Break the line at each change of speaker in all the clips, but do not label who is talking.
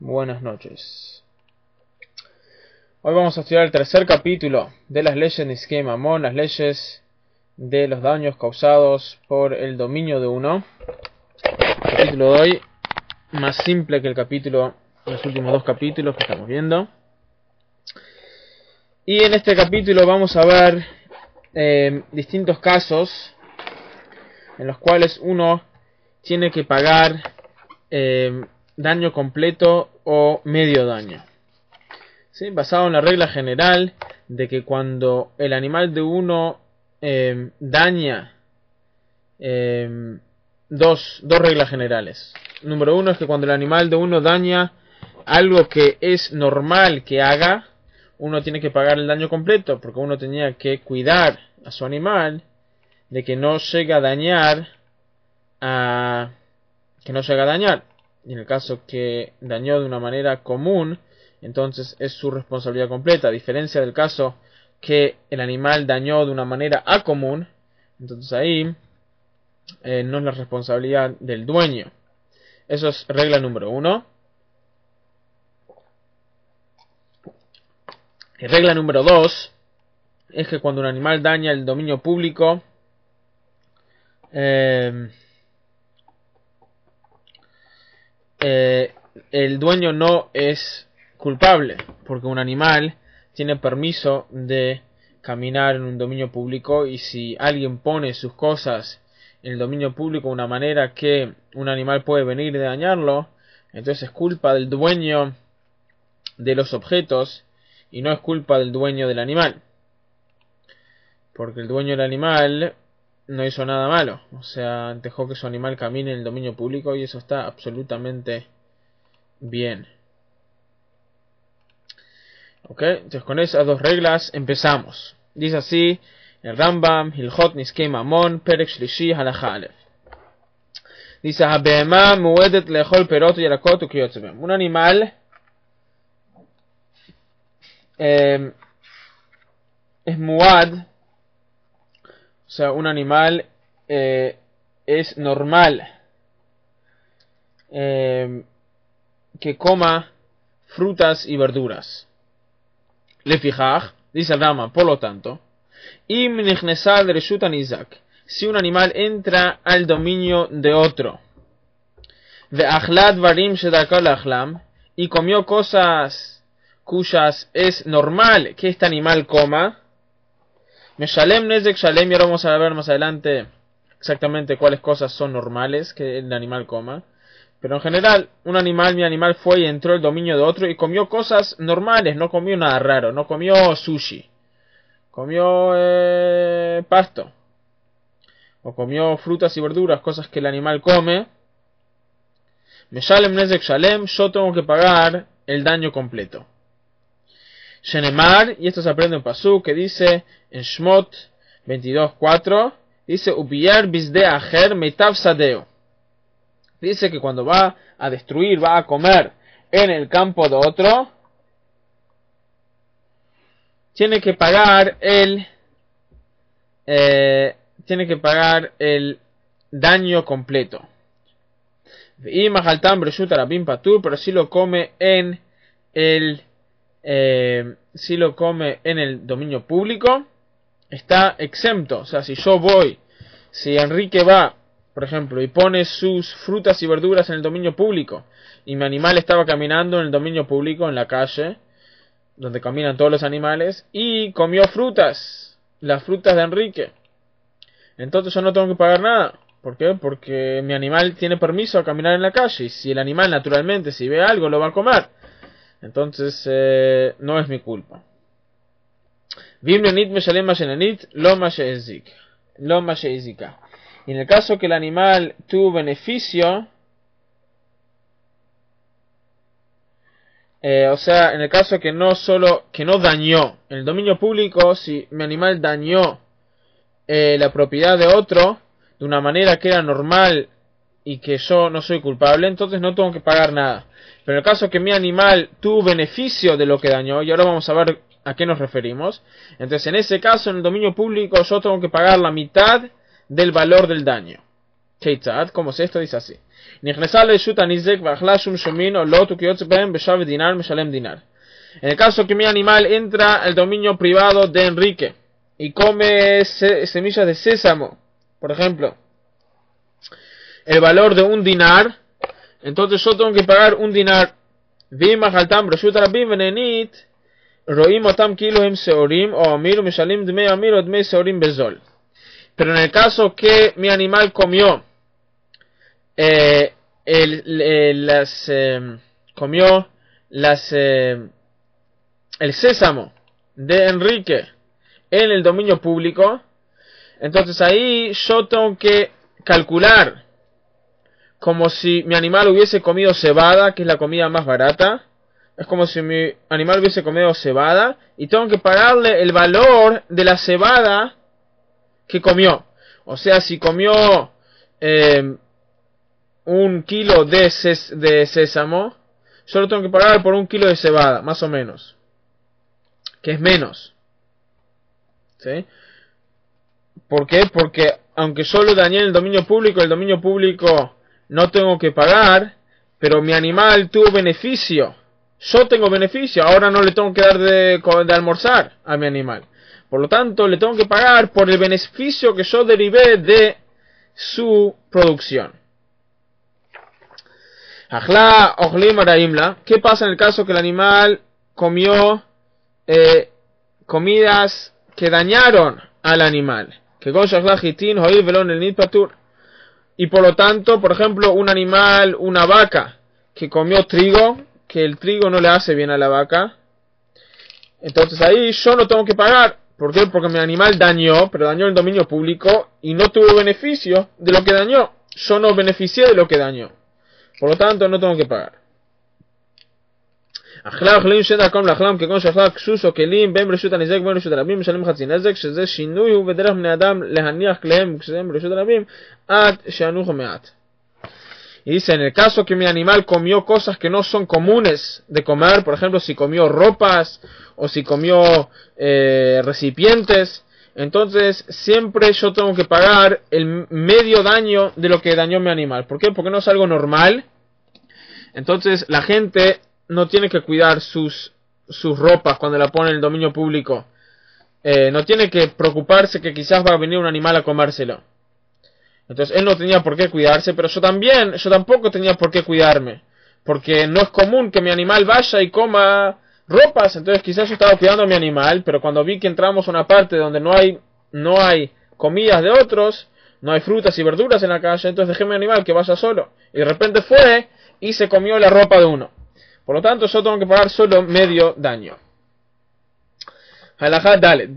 Buenas noches. Hoy vamos a estudiar el tercer capítulo de las leyes de Nizkei Mamón, las leyes de los daños causados por el dominio de uno. El capítulo de hoy, más simple que el capítulo, los últimos dos capítulos que estamos viendo. Y en este capítulo vamos a ver distintos casos en los cuales uno tiene que pagar daño completo o medio daño, ¿sí? Basado en la regla general de que cuando el animal de uno daña, dos reglas generales. Número uno es que cuando el animal de uno daña algo que es normal que haga, uno tiene que pagar el daño completo, porque uno tenía que cuidar a su animal de que no llegue a dañar y en el caso que dañó de una manera común, entonces es su responsabilidad completa, a diferencia del caso que el animal dañó de una manera acomún, entonces ahí no es la responsabilidad del dueño. Eso es regla número uno. Y regla número dos es que cuando un animal daña el dominio público, el dueño no es culpable, porque un animal tiene permiso de caminar en un dominio público, y si alguien pone sus cosas en el dominio público de una manera que un animal puede venir y dañarlo, entonces es culpa del dueño de los objetos y no es culpa del dueño del animal, porque el dueño del animal no hizo nada malo, o sea, dejó que su animal camine en el dominio público y eso está absolutamente bien. Ok, entonces con esas dos reglas empezamos. Dice así el Rambam, Hilchot Nizkei Mamón, Perek Shlishi, Halacha Aleph. Dice, Habehema muedet lechol perot yerakot ukiyotze behem. Un animal es muad, o sea, un animal es normal que coma frutas y verduras. Lefijaj, dice el Rama, por lo tanto, im nichnesa dereshut hanizak, si un animal entra al dominio de otro, ve'achla dvarim shedarkah le'achlam, y comió cosas cuyas es normal que este animal coma, meshalem nezek shalem, y ahora vamos a ver más adelante exactamente cuáles cosas son normales que el animal coma. Pero en general, mi animal fue y entró al dominio de otro y comió cosas normales, no comió nada raro, no comió sushi, comió pasto, o comió frutas y verduras, cosas que el animal come. Meshalem nezek shalem, yo tengo que pagar el daño completo. Shenemar, y esto se aprende en Pasuk, que dice en Shmot 22:4, dice Ubiyar bisde acher meitav sadeo. Dice que cuando va a destruir, va a comer en el campo de otro, tiene que pagar el daño completo. Pero si lo come en el dominio público, está exento. O sea, si Enrique va, por ejemplo, y pone sus frutas y verduras en el dominio público, y mi animal estaba caminando en el dominio público, en la calle, donde caminan todos los animales, y comió las frutas de Enrique, entonces yo no tengo que pagar nada. ¿Por qué? Porque mi animal tiene permiso a caminar en la calle, y si el animal naturalmente, si ve algo, lo va a comer. Entonces no es mi culpa. Y en el caso que el animal tuvo beneficio, o sea, en el caso que no dañó en el dominio público, si mi animal dañó la propiedad de otro de una manera que era normal y que yo no soy culpable, entonces no tengo que pagar nada. Pero en el caso que mi animal tuvo beneficio de lo que dañó, y ahora vamos a ver a qué nos referimos, entonces en ese caso, en el dominio público, yo tengo que pagar la mitad del valor del daño. Keitzad, ¿cómo es esto? Dice así. Nichnesa leshut anizek v'achla shum shomin o lo tukiyotz behem beshav dinar meshalem dinar. En el caso que mi animal entra al dominio privado de Enrique y come semillas de sésamo, por ejemplo, el valor de un dinar, entonces yo tengo que pagar un dinar. Vim achaltam reshut rabim venenit roim otam kilo hem seorim o amir meshalim dmei amir o dmei seorim bezol. Pero en el caso que mi animal comió el sésamo de Enrique en el dominio público, entonces ahí yo tengo que calcular como si mi animal hubiese comido cebada, que es la comida más barata. Es como si mi animal hubiese comido cebada y tengo que pagarle el valor de la cebada que comió. O sea, si comió un kilo de sésamo, yo lo tengo que pagar por un kilo de cebada, más o menos, que es menos. ¿Sí? ¿Por qué? Porque aunque yo lo dañé en el dominio público no tengo que pagar, pero mi animal tuvo beneficio. Yo tengo beneficio, ahora no le tengo que dar de almorzar a mi animal. Por lo tanto, le tengo que pagar por el beneficio que yo derivé de su producción. Ajla ochlim araimla. ¿Qué pasa en el caso que el animal comió comidas que dañaron al animal? Que y por lo tanto, por ejemplo, un animal, una vaca que comió trigo, que el trigo no le hace bien a la vaca, entonces ahí yo no tengo que pagar. ¿Por qué? Porque mi animal dañó, pero dañó el dominio público y no tuvo beneficio de lo que dañó. Yo no beneficié de lo que dañó. Por lo tanto, no tengo que pagar. Y dice, en el caso que mi animal comió cosas que no son comunes de comer, por ejemplo, si comió ropas o si comió recipientes, entonces siempre yo tengo que pagar el medio daño de lo que dañó mi animal. ¿Por qué? Porque no es algo normal. Entonces la gente no tiene que cuidar sus ropas cuando la pone en el dominio público. No tiene que preocuparse que quizás va a venir un animal a comérselo. Entonces él no tenía por qué cuidarse, pero yo tampoco tenía por qué cuidarme, porque no es común que mi animal vaya y coma ropas. Entonces quizás yo estaba cuidando a mi animal, pero cuando vi que entramos a una parte donde no hay comidas de otros, no hay frutas y verduras en la calle, entonces dejé a mi animal que vaya solo, y de repente fue y se comió la ropa de uno. Por lo tanto yo tengo que pagar solo medio daño. Halajá Dalet.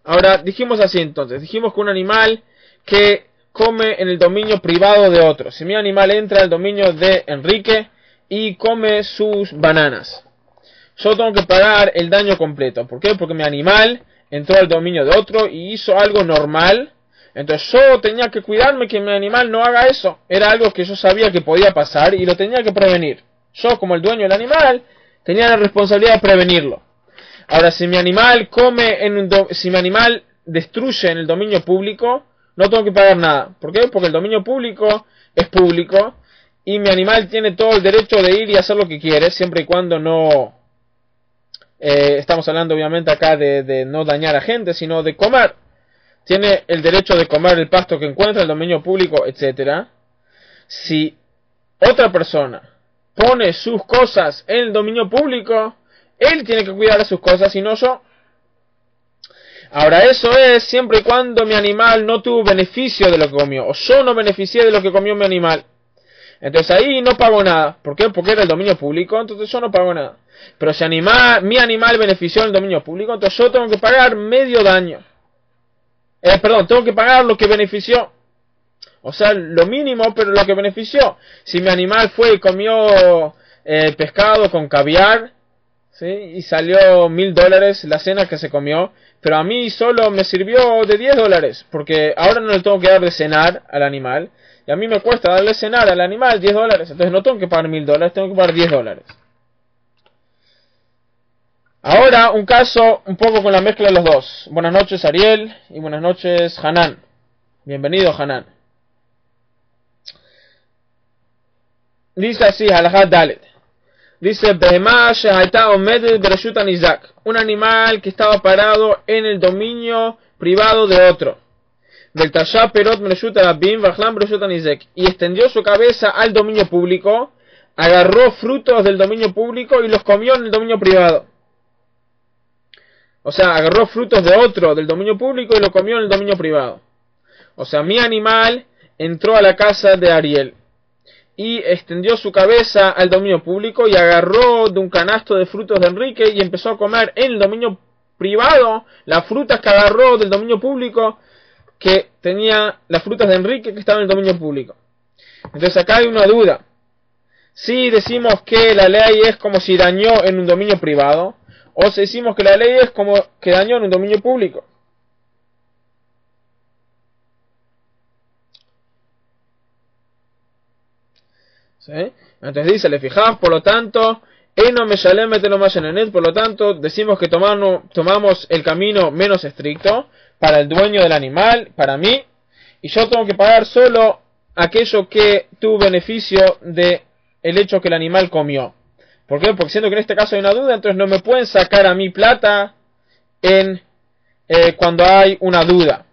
Ahora, dijimos así entonces, dijimos que un animal que come en el dominio privado de otro. Si mi animal entra al dominio de Enrique y come sus bananas, yo tengo que pagar el daño completo. ¿Por qué? Porque mi animal entró al dominio de otro y hizo algo normal. Entonces yo tenía que cuidarme que mi animal no haga eso. Era algo que yo sabía que podía pasar y lo tenía que prevenir. Yo, como el dueño del animal, tenía la responsabilidad de prevenirlo. Ahora, si mi animal si mi animal destruye en el dominio público, no tengo que pagar nada. ¿Por qué? Porque el dominio público es público y mi animal tiene todo el derecho de ir y hacer lo que quiere, siempre y cuando no estamos hablando obviamente acá de no dañar a gente, sino de comer. Tiene el derecho de comer el pasto que encuentra en el dominio público, etc. Si otra persona pone sus cosas en el dominio público, él tiene que cuidar de sus cosas y no yo. Ahora, eso es siempre y cuando mi animal no tuvo beneficio de lo que comió, o yo no beneficié de lo que comió mi animal. Entonces ahí no pago nada. ¿Por qué? Porque era el dominio público, entonces yo no pago nada. Pero si mi animal benefició en el dominio público, entonces yo tengo que pagar medio daño. Tengo que pagar lo que benefició. O sea, lo mínimo, pero lo que benefició. Si mi animal fue y comió pescado con caviar, ¿sí? Y salió $1,000 la cena que se comió, pero a mí solo me sirvió de $10, porque ahora no le tengo que dar de cenar al animal, y a mí me cuesta darle cenar al animal $10, entonces no tengo que pagar $1,000, tengo que pagar $10. Ahora, un caso un poco con la mezcla de los dos. Buenas noches, Ariel, y buenas noches, Hanan. Bienvenido, Hanan. Dice así, halajá dalet. Dice, Behemá shehaita omedet bereshut hanizak. Un animal que estaba parado en el dominio privado de otro. Del tashá perot bereshut harabim vachlam bereshut hanizek. Y extendió su cabeza al dominio público, agarró frutos del dominio público y los comió en el dominio privado. O sea, agarró frutos de otro del dominio público y lo comió en el dominio privado. O sea, mi animal entró a la casa de Ariel y extendió su cabeza al dominio público y agarró de un canasto de frutos de Enrique y empezó a comer en el dominio privado las frutas que agarró del dominio público, que tenía las frutas de Enrique que estaban en el dominio público. Entonces acá hay una duda. Si decimos que la ley es como si dañó en un dominio privado, o si decimos que la ley es como que dañó en un dominio público. ¿Sí? Entonces dice, le fijás, por lo tanto, eno me shalem lo más en por lo tanto, decimos que tomamos el camino menos estricto para el dueño del animal, para mí, y yo tengo que pagar solo aquello que tuvo beneficio de el hecho que el animal comió. ¿Por qué? Porque siendo que en este caso hay una duda, entonces no me pueden sacar a mí plata cuando hay una duda.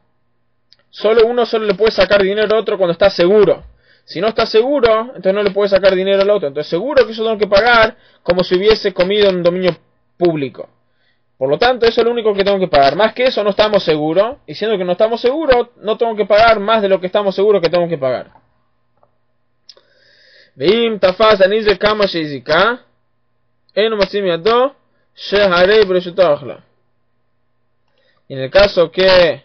Uno solo le puede sacar dinero al otro cuando está seguro. Si no está seguro, entonces no le puede sacar dinero al otro. Entonces seguro que yo tengo que pagar como si hubiese comido en un dominio público. Por lo tanto, eso es lo único que tengo que pagar. Más que eso no estamos seguros. Y siendo que no estamos seguros, no tengo que pagar más de lo que estamos seguros que tengo que pagar. Veim tafaz anize kama sheizika. Eno masim yado sheharei bereshuto achla. Y en el caso que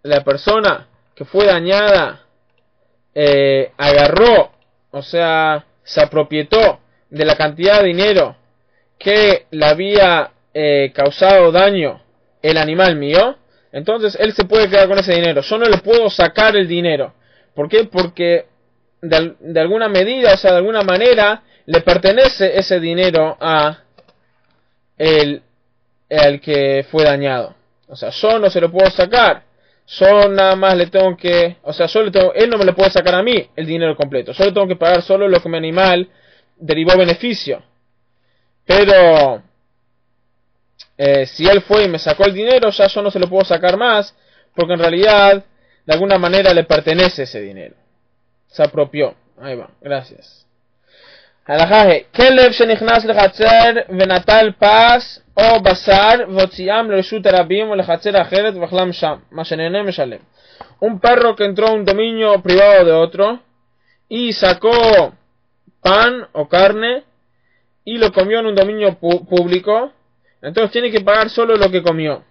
la persona que fue dañada agarró, o sea, se apropietó de la cantidad de dinero que le había causado daño el animal mío, entonces él se puede quedar con ese dinero. Yo no le puedo sacar el dinero. ¿Por qué? Porque de alguna medida, o sea, de alguna manera, le pertenece ese dinero a el que fue dañado. O sea, yo no se lo puedo sacar. Yo nada más le tengo que... O sea, él no me lo puede sacar a mí el dinero completo. Yo le tengo que pagar solo lo que mi animal derivó beneficio. Pero si él fue y me sacó el dinero, ya yo no se lo puedo sacar más, porque en realidad de alguna manera le pertenece ese dinero. Se apropió. Ahí va, gracias. Halajaje, Kelev shenichnas lechatzer venatal pas o basar votziam leshut arabim o lechatzer acheret vachlam sham, mashenene meshalem. Un perro que entró a un dominio privado de otro y sacó pan o carne y lo comió en un dominio público, entonces tiene que pagar solo lo que comió,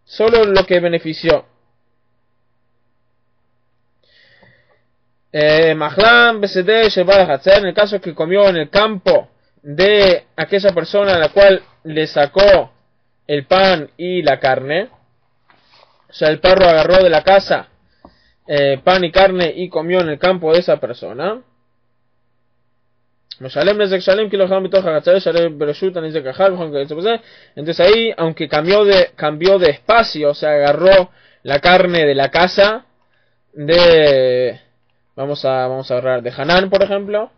solo lo que benefició. Mahlam Besede Shebal Hatzer, en el caso que comió en el campo de aquella persona a la cual le sacó el pan y la carne, o sea, el perro agarró de la casa pan y carne y comió en el campo de esa persona. Entonces ahí, aunque cambió de espacio, o sea, agarró la carne de la casa de... Vamos a agarrar de Hanan, por ejemplo.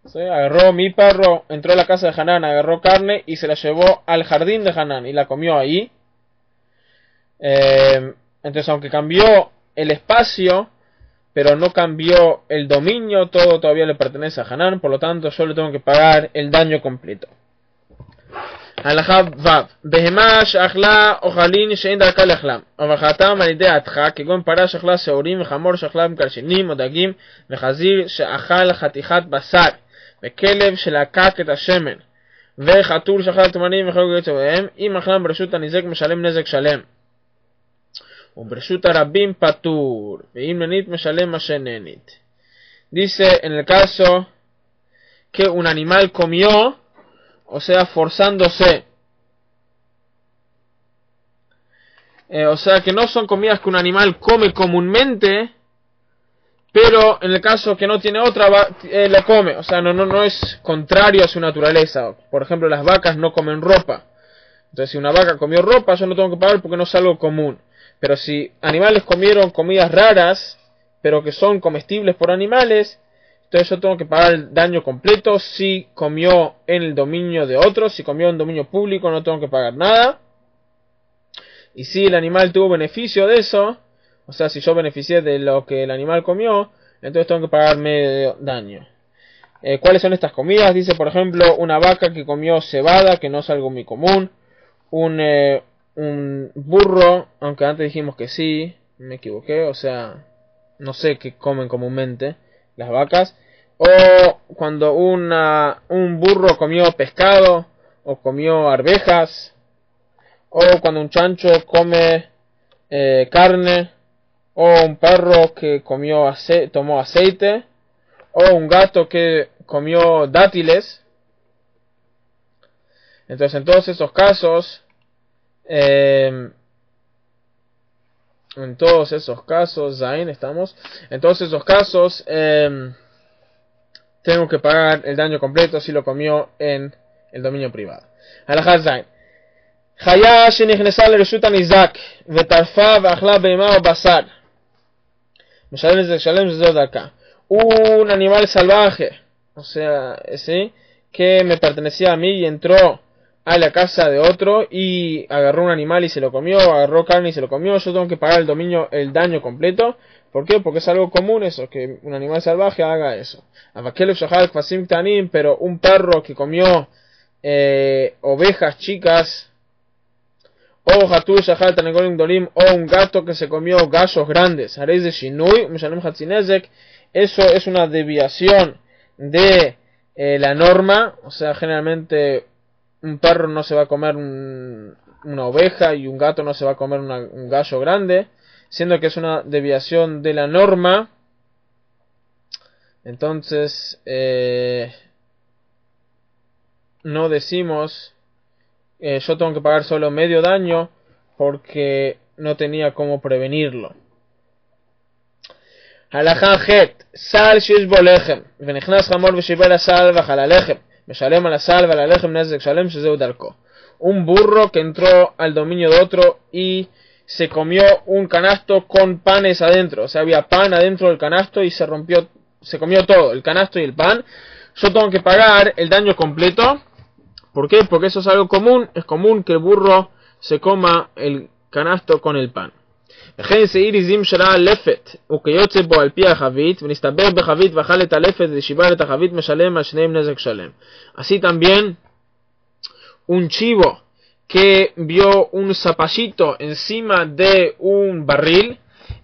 ¿Sí? Agarró mi perro, entró a la casa de Hanan, agarró carne y se la llevó al jardín de Hanan y la comió ahí. Entonces, aunque cambió el espacio, pero no cambió el dominio, todo todavía le pertenece a Hanan, por lo tanto yo le tengo que pagar el daño completo. Halajá Vav. Behemá she'achla ochalin she'en darka le'achlam. Avachatam al yedei atcha, כגון פרה שאכלה שעורים וחמור שאכלה מקרשינים או דגים וחזיר שאכל חתיכת בשר וכלב שלקק את השמן וחתול שאכל תמרים וחלק יוצא בהם, אם אכלם ברשות הניזק משלם נזק שלם וברשות הרבים פטור ואם ננית משלם מה שננית. Dice en el caso que un animal comió, o sea, forzándose. O sea, que no son comidas que un animal come comúnmente, pero en el caso que no tiene otra, la come. O sea, no es contrario a su naturaleza. Por ejemplo, las vacas no comen ropa. Entonces, si una vaca comió ropa, yo no tengo que pagar porque no es algo común. Pero si animales comieron comidas raras, pero que son comestibles por animales, entonces yo tengo que pagar el daño completo. Si comió en el dominio de otros, si comió en dominio público, no tengo que pagar nada. Y si el animal tuvo beneficio de eso, o sea, si yo beneficié de lo que el animal comió, entonces tengo que pagar medio daño. ¿Cuáles son estas comidas? Dice, por ejemplo, una vaca que comió cebada, que no es algo muy común. Un burro, aunque antes dijimos que sí, me equivoqué, o sea, no sé qué comen comúnmente las vacas. O cuando un burro comió pescado, o comió arvejas, o cuando un chancho come carne, o un perro que tomó aceite, o un gato que comió dátiles. Entonces, en todos esos casos, Zain, estamos. En todos esos casos, tengo que pagar el daño completo si lo comió en el dominio privado. Halajá Zain. חיה שנכנסה לרשות הניזק וטרפה ואכלה בהמה או בשר משלם את זה, שזו דרכה. Un animal salvaje, o sea, ¿sí? Que me pertenecía a mí y entró a la casa de otro y agarró un animal y se lo comió, agarró carne y se lo comió, yo tengo que pagar el daño completo. ¿Por qué? Porque es algo común eso, que un animal salvaje haga eso. Pero un perro que comió ovejas chicas, o Hatu Shahal Tanegolim Dolim, o un gato que se comió gallos grandes, haréis de Shinui, Mishalem Hatzinezek, eso es una desviación de la norma, o sea, generalmente un perro no se va a comer una oveja y un gato no se va a comer un gallo grande, siendo que es una desviación de la norma. Entonces, no decimos yo tengo que pagar solo medio daño porque no tenía cómo prevenirlo. Halajá Het, sal shesh bo lechem, ונכנס חמור ושיבל הסל ואכל הלחם, משלם על הסל ועל הלחם נזק שלם שזהו דרכו. Un burro que entró al dominio de otro y se comió un canasto con panes adentro, o sea, había pan adentro del canasto y se comió todo, el canasto y el pan. Yo tengo que pagar el daño completo. ¿Por qué? Porque eso es algo común. Es común que el burro se coma el canasto con el pan. Así también un chivo que vio un zapallito encima de un barril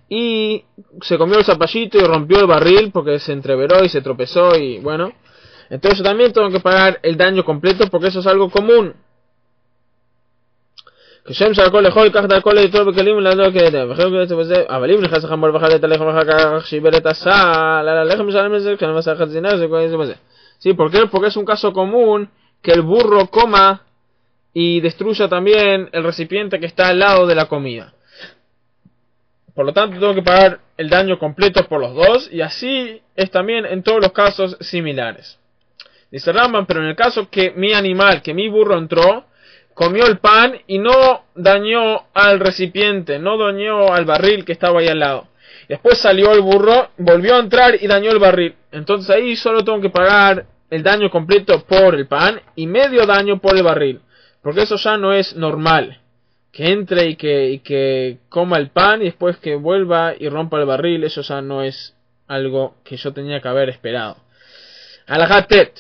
y se comió el zapallito y rompió el barril porque se entreveró y se tropezó y bueno. Entonces yo también tengo que pagar el daño completo porque eso es algo común. ¿Sí? ¿Por qué? Porque es un caso común que el burro coma y destruya también el recipiente que está al lado de la comida. Por lo tanto tengo que pagar el daño completo por los dos y así es también en todos los casos similares. Dice Rambam, pero en el caso que mi animal, que mi burro entró, comió el pan y no dañó al recipiente, no dañó al barril que estaba ahí al lado. Después salió el burro, volvió a entrar y dañó el barril. Entonces ahí solo tengo que pagar el daño completo por el pan y medio daño por el barril. Porque eso ya no es normal. Que entre y que coma el pan y después que vuelva y rompa el barril, eso ya no es algo que yo tenía que haber esperado. Halajá Tet.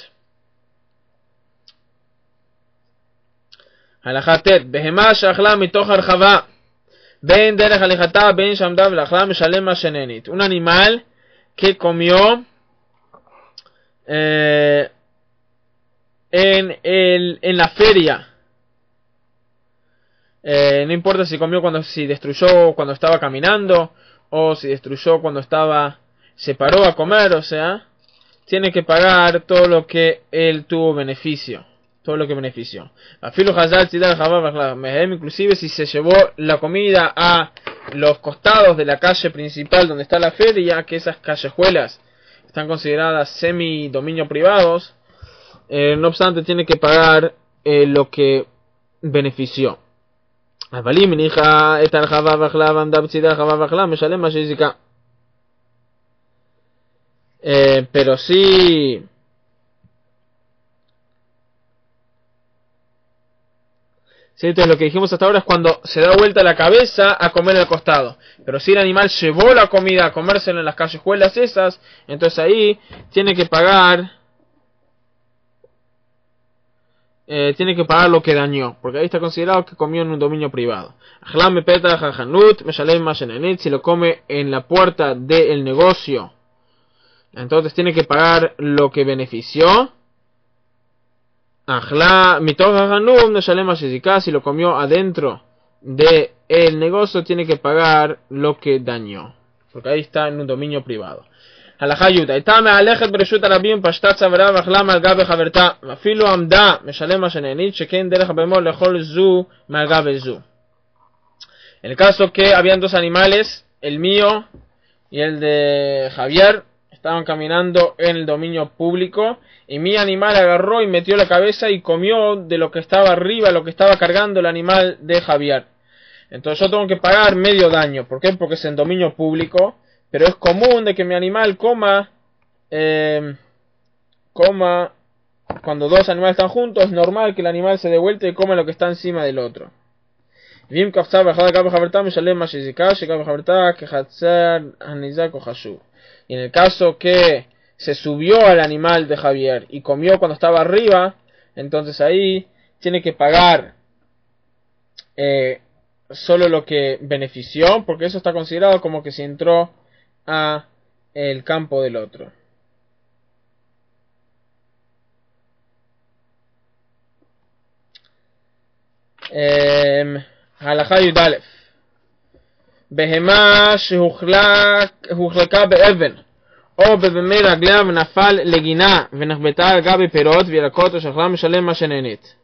הלכה ט' בהמה שאכלה מתוך הרחבה בין דרך הליכתה בין שעמדה ולאכלה משלם מה שנהנית. Un animal que comió en la feria, no importa si comió si destruyó cuando estaba caminando o si destruyó cuando se paró a comer, o sea, tiene que pagar todo lo que él tuvo beneficio. Todo lo que benefició. Inclusive si se llevó la comida a los costados de la calle principal donde está la feria, que esas callejuelas están consideradas semi-dominio privados, no obstante tiene que pagar lo que benefició. אבל אם הניחה את הרחבה ואכלה ועמדה בצידה הרחבה ואכלה, משלם מה שהזיקה. Pero sí. Sí, entonces lo que dijimos hasta ahora es cuando se da vuelta la cabeza a comer al costado. Pero si el animal llevó la comida a comérsela en las callejuelas esas, entonces ahí tiene que pagar lo que dañó, porque ahí está considerado que comió en un dominio privado. Si lo come en la puerta del negocio, entonces tiene que pagar lo que benefició. Si lo comió adentro del negocio, tiene que pagar lo que dañó, porque ahí está en un dominio privado. הלכה י' הייתה מהלכת ברשות הרבים פשטה צווארה ואכלה מעל גב חברתה ואפילו עמדה משלם מה שנהנית שכן דרך הבהמות לאכול זו מעל גב זו. En el caso que habían dos animales, el mío y el de Javier, estaban caminando en el dominio público y mi animal agarró y metió la cabeza y comió de lo que estaba arriba, lo que estaba cargando el animal de Javier. Entonces yo tengo que pagar medio daño. ¿Por qué? Porque es en dominio público. Pero es común de que mi animal coma cuando dos animales están juntos, es normal que el animal se dé vuelta y coma lo que está encima del otro. Y en el caso que se subió al animal de Javier y comió cuando estaba arriba, entonces ahí tiene que pagar solo lo que benefició, porque eso está considerado como que si entró a el campo del otro. הלכה י"א בהמה שהוחלקה באבן או בבמי רגליה ונפל לגינה ונחבטה על גבי פירות וירקות או שאכלה משלם מה שנהנית.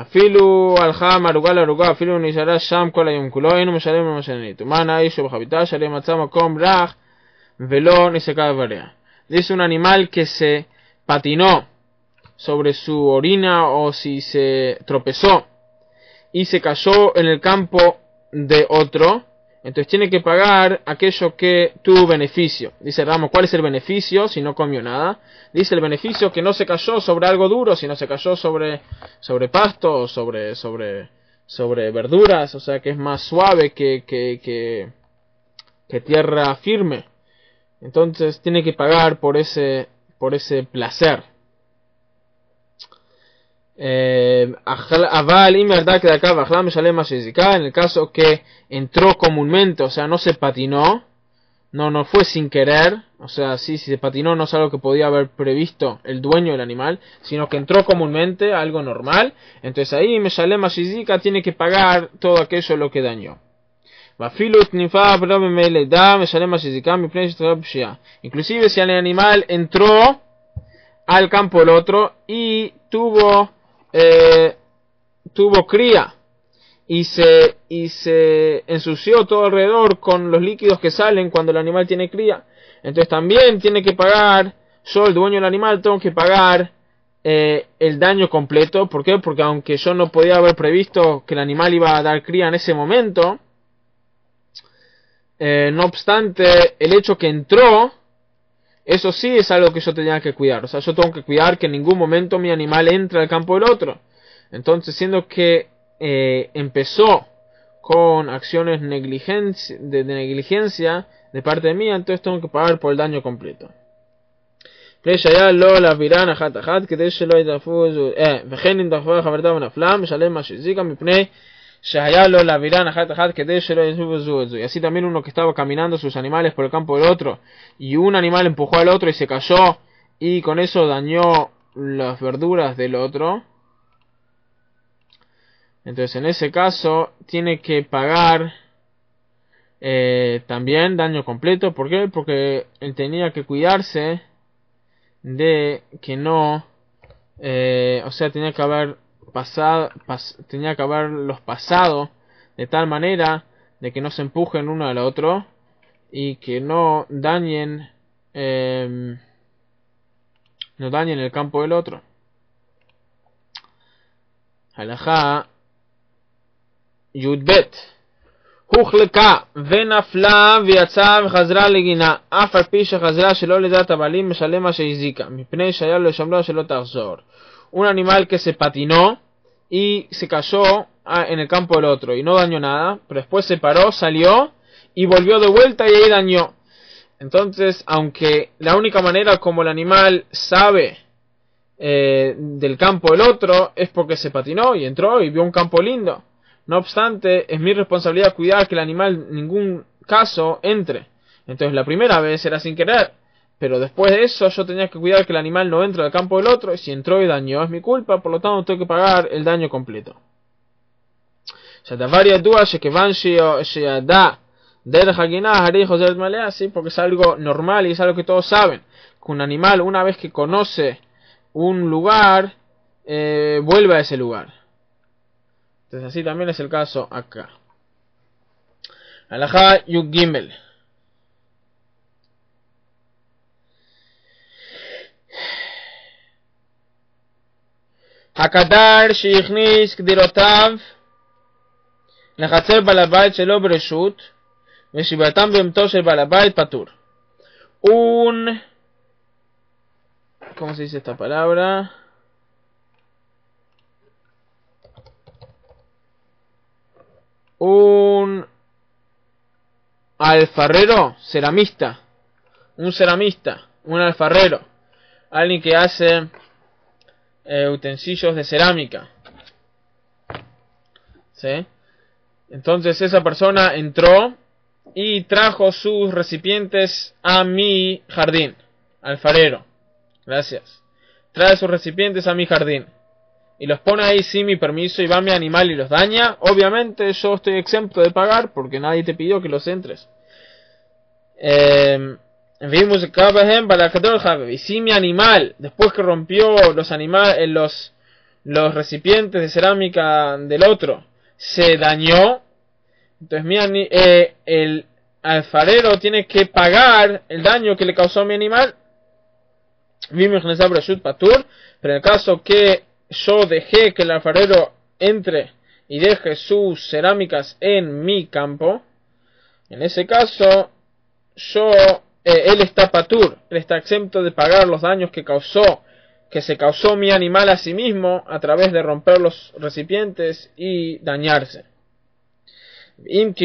אפילו הלכה מערוגה לערוגה, אפילו נשארה שם כל היום כולו, אינו משלם מה שנהנית. ומען האיש בחביתה שלא מצא מקום רך ולא נסקה בבריה. Dice un animal que se patinó sobre su orina o si se tropezó y se cayó en el campo de otro, entonces tiene que pagar aquello que tuvo beneficio. Dice Ramos, ¿cuál es el beneficio si no comió nada? Dice el beneficio que no se cayó sobre algo duro, sino se cayó sobre pasto o sobre verduras, o sea que es más suave que tierra firme. Entonces tiene que pagar por ese placer. En el caso que entró comúnmente, o sea, no se patinó, no fue sin querer, o sea, si se patinó no es algo que podía haber previsto el dueño del animal, sino que entró comúnmente, algo normal, entonces ahí Meshalem Shizika tiene que pagar todo aquello lo que dañó. Inclusive si el animal entró al campo del otro y tuvo cría y se ensució todo alrededor con los líquidos que salen cuando el animal tiene cría, entonces también tiene que pagar, yo el dueño del animal tengo que pagar el daño completo. ¿Por qué? Porque aunque yo no podía haber previsto que el animal iba a dar cría en ese momento, no obstante el hecho que entró, eso sí es algo que yo tenía que cuidar. O sea, yo tengo que cuidar que en ningún momento mi animal entre al campo del otro. Entonces, siendo que empezó con acciones de negligencia de parte mía, entonces tengo que pagar por el daño completo. Y así también uno que estaba caminando sus animales por el campo del otro y un animal empujó al otro y se cayó y con eso dañó las verduras del otro, entonces en ese caso tiene que pagar también daño completo. ¿Por qué? Porque él tenía que cuidarse de que no o sea, tenía que haberlos pasado de tal manera de que no se empujen uno al otro y que no dañen el campo del otro. Halajá י"ב הוחלקה ונפלה ויצאה וחזרה לגינה אף על פי שחזרה שלא לדעת הבעלים משלם מה שהזיקה מפני שהיה לו לשמרו שלא תחזור. Un animal que se patinó y se cayó en el campo del otro y no dañó nada, pero después se paró, salió y volvió de vuelta y ahí dañó. Entonces, aunque la única manera como el animal sabe del campo del otro es porque se patinó y entró y vio un campo lindo, no obstante, es mi responsabilidad cuidar que el animal en ningún caso entre. Entonces la primera vez era sin querer, pero después de eso yo tenía que cuidar que el animal no entre al campo del otro, y si entró y dañó es mi culpa, por lo tanto tengo que pagar el daño completo. Sí, porque es algo normal y es algo que todos saben, que un animal una vez que conoce un lugar, vuelve a ese lugar. Entonces así también es el caso acá. Alajá Yud Gimel. הקדר שהכניס קדירותיו לחצר בעל הבית שלו ברשות ושיבתם בהמתו של בעל הבית פטור. ¿Cómo se dice esta palabra? Un alfarrero, ceramista, un alfarrero, alguien que hace utensilios de cerámica, ¿sí? Entonces esa persona entró y trajo sus recipientes a mi jardín. Alfarero, gracias. Trae sus recipientes a mi jardín y los pone ahí sin mi permiso y va mi animal y los daña. Obviamente yo estoy exento de pagar porque nadie te pidió que los entres. Y si mi animal, después que rompió los recipientes de cerámica del otro, se dañó, entonces el alfarero tiene que pagar el daño que le causó a mi animal. Pero en el caso que yo dejé que el alfarero entre y deje sus cerámicas en mi campo, en ese caso él está patur, él está exento de pagar los daños que se causó mi animal a sí mismo a través de romper los recipientes y dañarse. Y en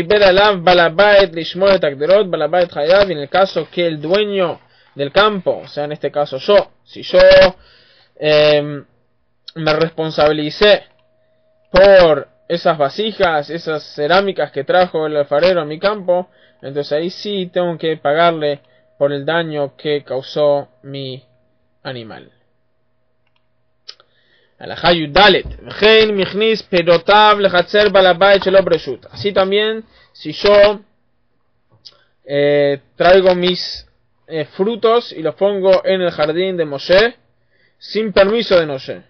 el caso que el dueño del campo, o sea en este caso si yo me responsabilicé por esas vasijas, esas cerámicas que trajo el alfarero a mi campo, entonces ahí sí tengo que pagarle por el daño que causó mi animal. Así también, si yo traigo mis frutos y los pongo en el jardín de Moshe sin permiso de Moshe,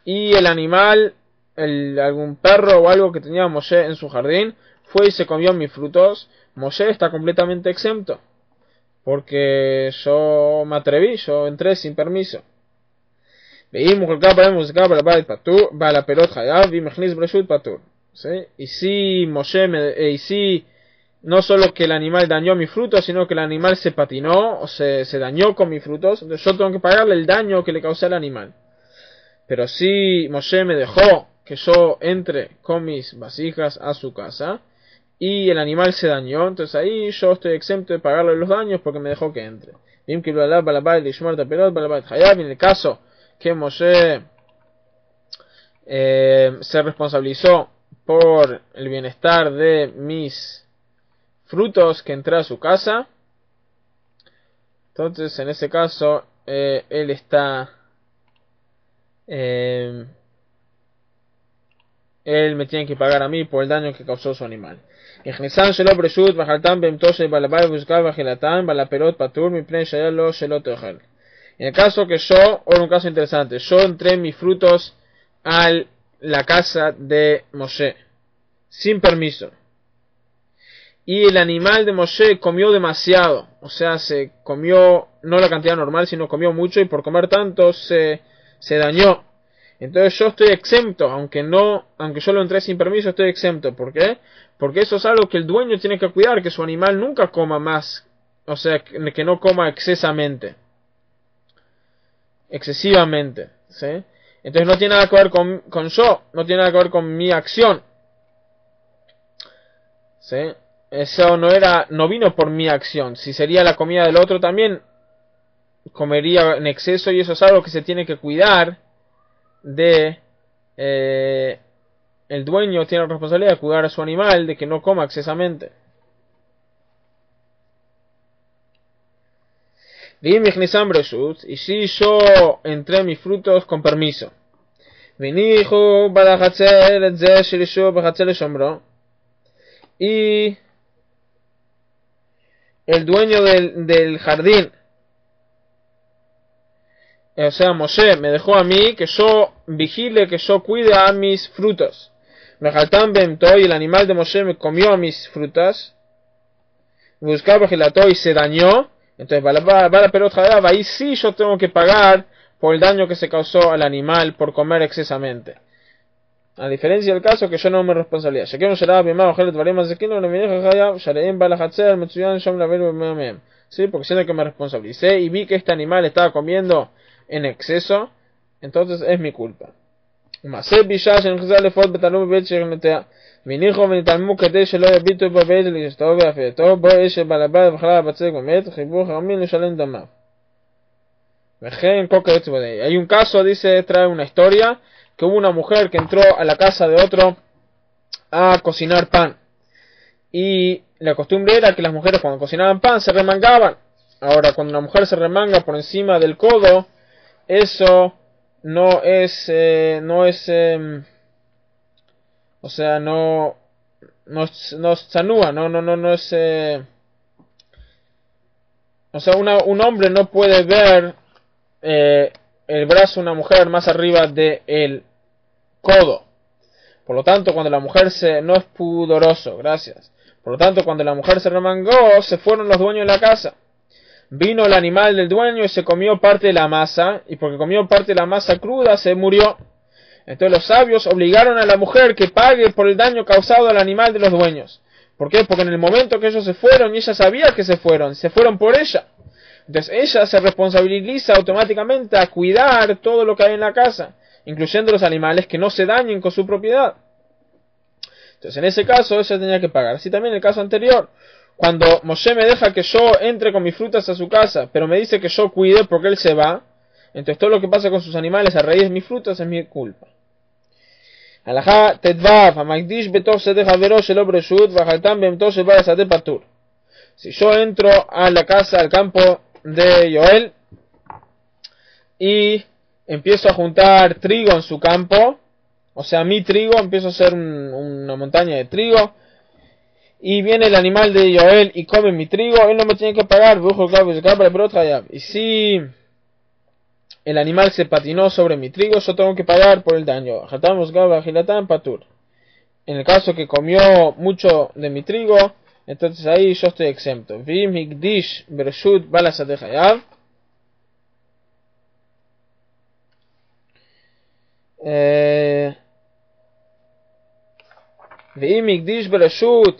y el animal, algún perro o algo que tenía Moshe en su jardín fue y se comió mis frutos, Moshe está completamente exento porque yo me atreví, yo entré sin permiso. ¿Sí? Y si Moshe no solo que el animal dañó mis frutos, sino que el animal se patinó o se dañó con mis frutos, entonces yo tengo que pagarle el daño que le causé al animal. Pero si Moshe me dejó que yo entre con mis vasijas a su casa y el animal se dañó, entonces ahí yo estoy exento de pagarle los daños porque me dejó que entre. En el caso que Moshe se responsabilizó por el bienestar de mis frutos que entré a su casa, entonces en ese caso él está él me tiene que pagar a mí por el daño que causó su animal. En el caso que ahora un caso interesante, yo entré mis frutos a la casa de Moshe sin permiso y el animal de Moshe comió demasiado, o sea, se comió no la cantidad normal, sino comió mucho y por comer tanto se dañó. Entonces yo estoy exento, aunque yo lo entré sin permiso, estoy exento. ¿Por qué? Porque eso es algo que el dueño tiene que cuidar, que su animal nunca coma más, o sea, que no coma excesivamente, ¿sí? Entonces no tiene nada que ver con yo, no tiene nada que ver con mi acción, ¿sí? Eso no vino por mi acción. Si sería la comida del otro, también comería en exceso, y eso es algo que se tiene que cuidar de el dueño tiene la responsabilidad de cuidar a su animal, de que no coma excesamente. Y si yo entré mis frutos con permiso, y el dueño del jardín, o sea, Moshe, me dejó a mí que yo vigile, que yo cuide a mis frutos. Me jaltan bemto, y el animal de Moshe me comió a mis frutas. Buscaba gilató y se dañó. Entonces, ahí sí yo tengo que pagar por el daño que se causó al animal por comer excesamente. A diferencia del caso que yo no me responsabilidad. Sí, porque siendo que me responsabilicé y vi que este animal estaba comiendo en exceso, entonces es mi culpa. Hay un caso, dice, trae una historia, que hubo una mujer que entró a la casa de otro a cocinar pan. Y la costumbre era que las mujeres cuando cocinaban pan se remangaban. Ahora, cuando una mujer se remanga por encima del codo, eso no es, o sea, no es chanúa, no es, o sea, un hombre no puede ver el brazo de una mujer más arriba del codo. Por lo tanto, cuando la mujer no es pudoroso, gracias. Por lo tanto, cuando la mujer se remangó, se fueron los dueños de la casa. Vino el animal del dueño y se comió parte de la masa, y porque comió parte de la masa cruda, se murió. Entonces los sabios obligaron a la mujer que pague por el daño causado al animal de los dueños. ¿Por qué? Porque en el momento que ellos se fueron, y ella sabía que se fueron por ella. Entonces ella se responsabiliza automáticamente a cuidar todo lo que hay en la casa, incluyendo los animales, que no se dañen con su propiedad. Entonces en ese caso ella tenía que pagar. Así también en el caso anterior, cuando Moshe me deja que yo entre con mis frutas a su casa, pero me dice que yo cuide porque él se va, entonces todo lo que pasa con sus animales a raíz de mis frutas es mi culpa. Alajá tetvav, hamakdish betov sedeh havero shelo breshut, vajaltam bemto sheba yasateh patur. Si yo entro a la casa, al campo de Yoel, y empiezo a juntar trigo en su campo, o sea, mi trigo, empiezo a hacer una montaña de trigo, y viene el animal de Yoel y come mi trigo, él no me tiene que pagar. Y si el animal se patinó sobre mi trigo, yo tengo que pagar por el daño. En el caso que comió mucho de mi trigo, entonces ahí yo estoy exento.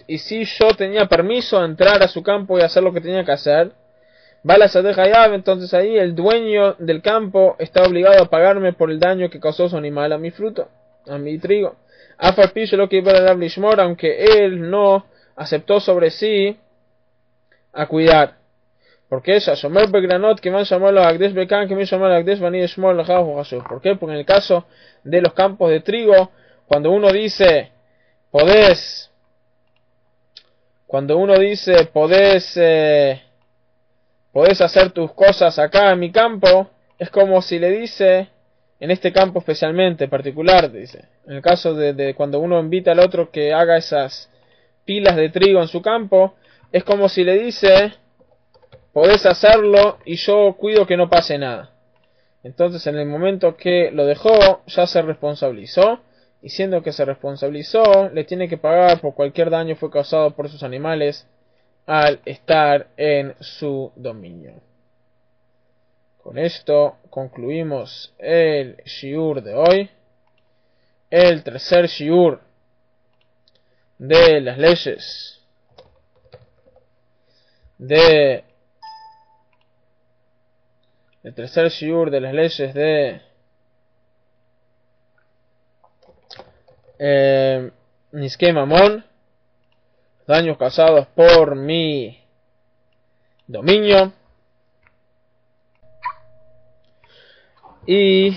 Y si yo tenía permiso de entrar a su campo y hacer lo que tenía que hacer, entonces ahí el dueño del campo está obligado a pagarme por el daño que causó su animal a mi fruto, a mi trigo. Aunque él no aceptó sobre sí a cuidar. Porque ella, Shomer Begranot, que van a llamarlo Agdesh Bekan, que me llaman Agdesh Bani Shmor Lajau Hashub. ¿Por qué? Porque en el caso de los campos de trigo, cuando uno dice podés hacer tus cosas acá en mi campo, es como si le dice, en este campo especialmente, particular, dice, en el caso de cuando uno invita al otro que haga esas pilas de trigo en su campo, es como si le dice, podés hacerlo y yo cuido que no pase nada. Entonces en el momento que lo dejó, ya se responsabilizó, y siendo que se responsabilizó, le tiene que pagar por cualquier daño que fue causado por sus animales al estar en su dominio. Con esto concluimos el shiur de hoy. El tercer shiur de las leyes de Niskei Mamón, daños causados por mi dominio. Y